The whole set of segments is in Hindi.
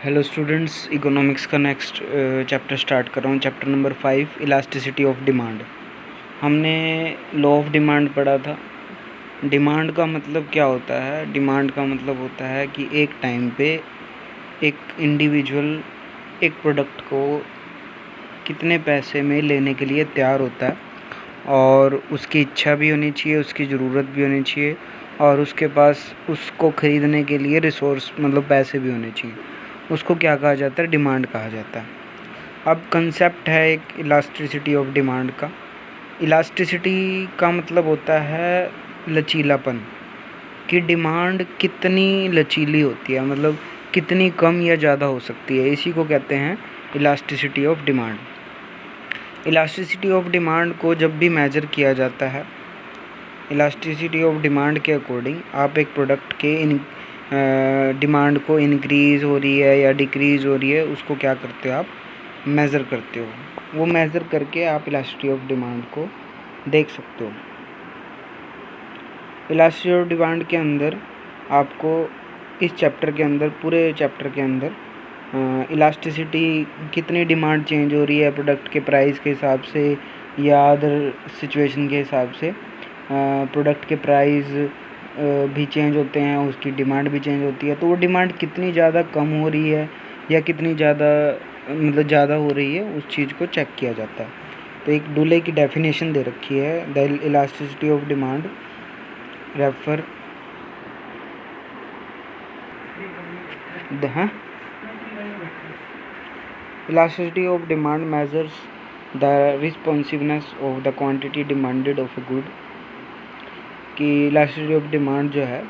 हेलो स्टूडेंट्स, इकोनॉमिक्स का नेक्स्ट चैप्टर स्टार्ट कर रहा हूँ। Chapter number 5, elasticity of demand. हमने लॉ ऑफ डिमांड पढ़ा था। डिमांड का मतलब क्या होता है? डिमांड का मतलब होता है कि एक टाइम पे एक इंडिविजुअल एक प्रोडक्ट को कितने पैसे में लेने के लिए तैयार होता है, और उसकी इच्छा भी होनी चाहिए, उसकी ज़रूरत भी होनी चाहिए, और उसके पास उसको ख़रीदने के लिए रिसोर्स मतलब पैसे भी होने चाहिए। उसको क्या कहा जाता है? डिमांड कहा जाता है। अब कंसेप्ट है एक इलास्टिसिटी ऑफ डिमांड का। इलास्टिसिटी का मतलब होता है लचीलापन, कि डिमांड कितनी लचीली होती है, मतलब कितनी कम या ज़्यादा हो सकती है। इसी को कहते हैं elasticity of demand. Elasticity of demand को जब भी मेजर किया जाता है, इलास्टिसिटी ऑफ डिमांड के अकॉर्डिंग आप एक प्रोडक्ट के डिमांड को इंक्रीज़ हो रही है या डिक्रीज़ हो रही है, उसको क्या करते हो? आप मेज़र करते हो। वो मेज़र करके आप इलास्टिसिटी ऑफ डिमांड को देख सकते हो। इलास्टिसिटी ऑफ डिमांड के अंदर आपको इस चैप्टर के अंदर, पूरे चैप्टर के अंदर इलास्टिसिटी कितनी डिमांड चेंज हो रही है प्रोडक्ट के प्राइस के हिसाब से या अदर सिचुएशन के हिसाब से, प्रोडक्ट के प्राइस भी चेंज होते हैं, उसकी डिमांड भी चेंज होती है। तो वो डिमांड कितनी ज़्यादा कम हो रही है या कितनी ज़्यादा मतलब ज़्यादा हो रही है, उस चीज़ को चेक किया जाता है। तो एक डुले की डेफिनेशन दे रखी है, the elasticity of demand refer the elasticity of demand measures the responsiveness of the quantity demanded of a good. कि इलास्टिसिटी ऑफ डिमांड जो है,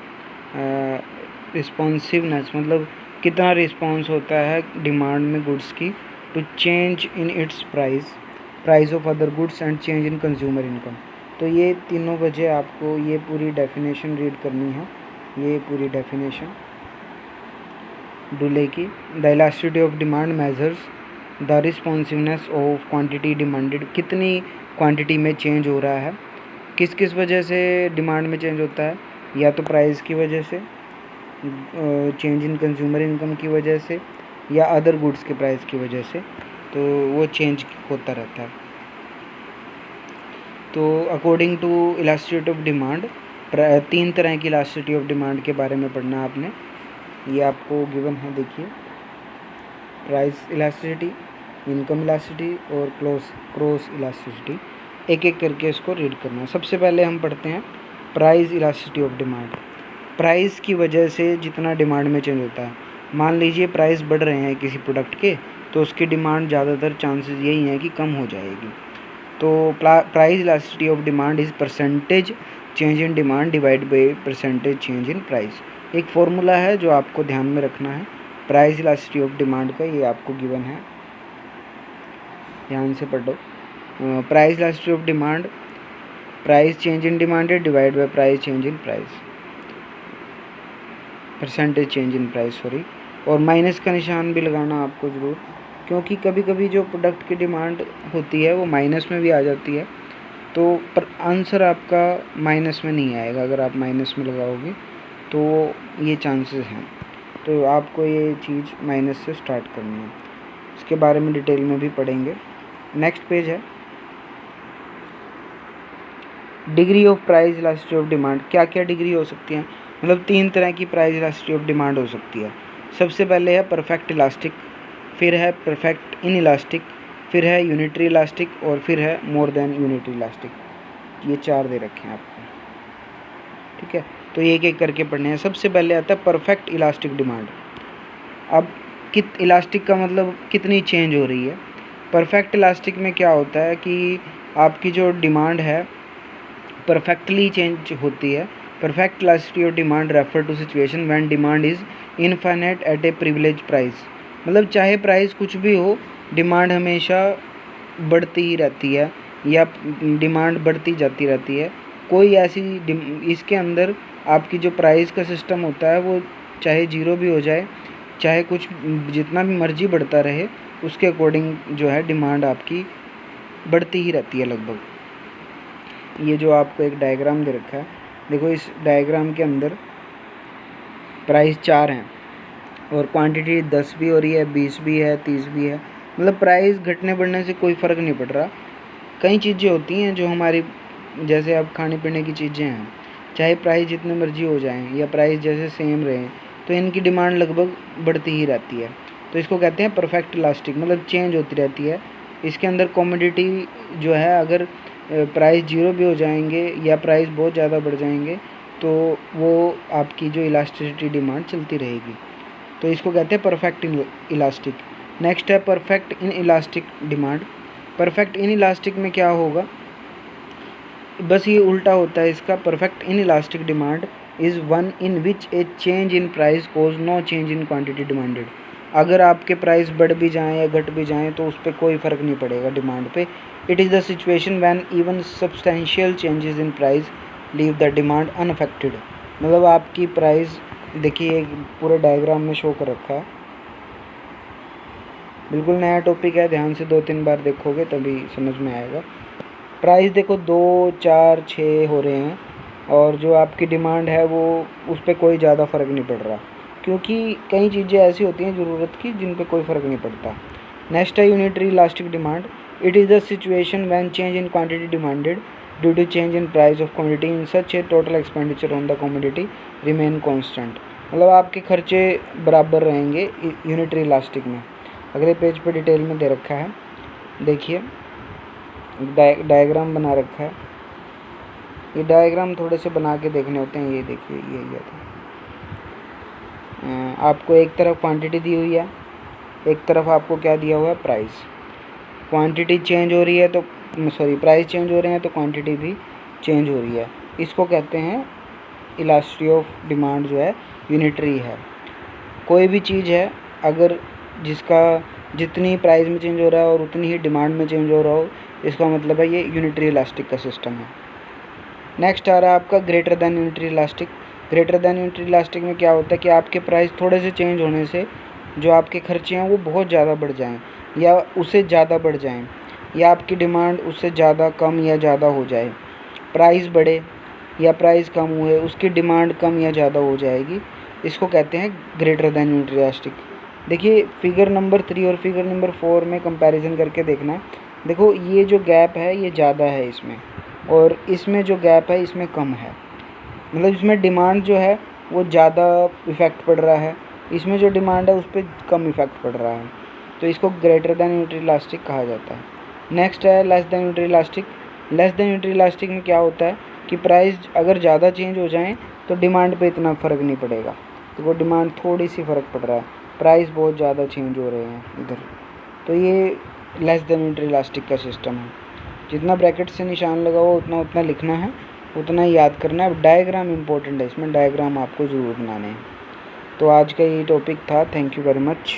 रिस्पॉन्सिवनेस मतलब कितना रिस्पॉन्स होता है डिमांड में गुड्स की, to change in its price of other goods and change in consumer income. तो ये तीनों वजह आपको ये पूरी डेफिनेशन रीड करनी है। ये पूरी डेफिनेशन डुले की, the elasticity of demand measures the responsiveness of quantity demanded, कितनी क्वांटिटी में चेंज हो रहा है, किस किस वजह से डिमांड में चेंज होता है, या तो प्राइस की वजह से, चेंज इन कंज्यूमर इनकम की वजह से, या अदर गुड्स के प्राइस की वजह से, तो वो चेंज होता रहता है। तो according to elasticity of demand, 3 तरह की इलास्टिसिटी ऑफ डिमांड के बारे में पढ़ना आपने। ये आपको गिवन है, देखिए, प्राइस इलास्टिसिटी, इनकम इलास्टिसिटी और क्रॉस इलास्टिसिटी। एक एक करके इसको रीड करना है। सबसे पहले हम पढ़ते हैं price elasticity of demand. Price की वजह से जितना डिमांड में चेंज होता है, मान लीजिए प्राइस बढ़ रहे हैं किसी प्रोडक्ट के, तो उसकी डिमांड ज़्यादातर चांसेस यही हैं कि कम हो जाएगी। तो price elasticity of demand is percentage change in demand divide by percentage change in price. एक फॉर्मूला है जो आपको ध्यान में रखना है प्राइस इलास्टिसिटी ऑफ डिमांड का, ये आपको गिवन है, ध्यान से पढ़ो। Price elasticity of demand, price change in demand divide by price change in price, percentage change in price, sorry. और माइनस का निशान भी लगाना आपको ज़रूर, क्योंकि कभी कभी जो प्रोडक्ट की डिमांड होती है वो माइनस में भी आ जाती है, तो पर आंसर आपका माइनस में नहीं आएगा। अगर आप माइनस में लगाओगे तो ये चांसेस हैं, तो आपको ये चीज़ माइनस से स्टार्ट करनी है। इसके बारे में डिटेल में भी पढ़ेंगे। नेक्स्ट पेज है degree of price elasticity of demand. क्या क्या डिग्री हो सकती है? मतलब 3 तरह की प्राइस इलास्टिसिटी ऑफ डिमांड हो सकती है। सबसे पहले है परफेक्ट इलास्टिक, फिर है परफेक्ट इन इलास्टिक, फिर है यूनिटरी इलास्टिक, और फिर है मोर देन यूनिटरी इलास्टिक। ये 4 दे रखे हैं आपको, ठीक है। तो ये एक एक करके पढ़ने हैं। सबसे पहले आता है परफेक्ट इलास्टिक डिमांड। अब इलास्टिक का मतलब कितनी चेंज हो रही है। परफेक्ट इलास्टिक में क्या होता है कि आपकी जो डिमांड है परफेक्टली चेंज होती है। Perfect elasticity of demand refer to situation when demand is infinite at a privilege price. मतलब चाहे प्राइस कुछ भी हो, डिमांड हमेशा बढ़ती ही रहती है या डिमांड बढ़ती जाती रहती है। कोई ऐसी इसके अंदर आपकी जो प्राइस का सिस्टम होता है वो चाहे 0 भी हो जाए, चाहे कुछ जितना भी मर्जी बढ़ता रहे, उसके अकॉर्डिंग जो है डिमांड आपकी बढ़ती ही रहती है लगभग। ये जो आपको एक डायग्राम दे रखा है, देखो इस डायग्राम के अंदर प्राइस 4 हैं, और क्वांटिटी 10 भी हो रही है, 20 भी है, 30 भी है, मतलब प्राइस घटने बढ़ने से कोई फ़र्क नहीं पड़ रहा। कई चीज़ें होती हैं जो हमारी, जैसे अब खाने पीने की चीज़ें हैं, चाहे प्राइस जितने मर्जी हो जाएं या प्राइस जैसे सेम रहें, तो इनकी डिमांड लगभग बढ़ती ही रहती है। तो इसको कहते हैं परफेक्ट इलास्टिक, मतलब चेंज होती रहती है। इसके अंदर कमोडिटी जो है, अगर प्राइस 0 भी हो जाएंगे या प्राइस बहुत ज़्यादा बढ़ जाएंगे, तो वो आपकी जो इलास्टिसिटी डिमांड चलती रहेगी। तो इसको कहते हैं परफेक्ट इलास्टिक। नेक्स्ट है perfect inelastic demand. Perfect inelastic में क्या होगा, बस ये उल्टा होता है इसका। Perfect inelastic demand is one in which a change in price cause no change in quantity demanded. अगर आपके प्राइस बढ़ भी जाएं या घट भी जाएं तो उस पर कोई फ़र्क नहीं पड़ेगा डिमांड पे। It is the situation when even substantial changes in price leave the demand unaffected. मतलब आपकी प्राइस, देखिए पूरे डायग्राम में शो कर रखा है, बिल्कुल नया टॉपिक है, ध्यान से 2-3 बार देखोगे तभी समझ में आएगा। प्राइस देखो 2, 4, 6 हो रहे हैं और जो आपकी डिमांड है वो उस पर कोई ज़्यादा फ़र्क नहीं पड़ रहा, क्योंकि कई चीज़ें ऐसी होती हैं ज़रूरत की जिन पे कोई फ़र्क नहीं पड़ता। नेक्स्ट है unitary elastic demand. It is the situation when change in quantity demanded due to change in price of commodity in such a total expenditure on the commodity remain constant. मतलब आपके खर्चे बराबर रहेंगे यूनिटरी इलास्टिक में। अगले पेज पे डिटेल में दे रखा है, देखिए डायग्राम बना रखा है। ये डायग्राम थोड़े से बना के देखने होते हैं। ये देखिए ये था, आपको एक तरफ क्वांटिटी दी हुई है, एक तरफ आपको क्या दिया हुआ है, प्राइस। क्वांटिटी चेंज हो रही है तो प्राइस चेंज हो रहे हैं तो क्वांटिटी भी चेंज हो रही है। इसको कहते हैं इलास्टिसिटी ऑफ डिमांड जो है यूनिटरी है। कोई भी चीज़ है अगर जिसका जितनी प्राइस में चेंज हो रहा है और उतनी ही डिमांड में चेंज हो रहा हो, इसका मतलब है ये यूनिटरी इलास्टिक का सिस्टम है। नेक्स्ट आ रहा है आपका greater than unitary elastic. Greater than unitary elastic में क्या होता है कि आपके प्राइस थोड़े से चेंज होने से जो आपके खर्चे हैं वो बहुत ज़्यादा बढ़ जाएं या उससे ज़्यादा बढ़ जाएं, या आपकी डिमांड उससे ज़्यादा कम या ज़्यादा हो जाए। प्राइस बढ़े या प्राइस कम हुए, उसकी डिमांड कम या ज़्यादा हो जाएगी। इसको कहते हैं ग्रेटर दैन यूनिटरी इलास्टिक। देखिए फिगर नंबर 3 और फिगर नंबर 4 में कंपैरिजन करके देखना। देखो ये जो गैप है ये ज़्यादा है इसमें, और इसमें जो गैप है इसमें कम है। मतलब इसमें डिमांड जो है वो ज़्यादा इफ़ेक्ट पड़ रहा है, इसमें जो डिमांड है उस पर कम इफ़ेक्ट पड़ रहा है। तो इसको ग्रेटर दैन यूनिटरी इलास्टिक कहा जाता है। नेक्स्ट है less than unitary elastic. Less than unitary elastic में क्या होता है कि प्राइस अगर ज़्यादा चेंज हो जाएँ तो डिमांड पे इतना फ़र्क नहीं पड़ेगा। तो वो डिमांड थोड़ी सी फ़र्क पड़ रहा है, प्राइस बहुत ज़्यादा चेंज हो रहे हैं इधर, तो ये लेस दैन यूनिटरी इलास्टिक का सिस्टम है। जितना ब्रैकेट से निशान लगा हुआ उतना लिखना है, उतना ही याद करना है। डायग्राम इंपॉर्टेंट है, इसमें डायग्राम आपको ज़रूर बनाने हैं। तो आज का ये टॉपिक था। Thank you very much.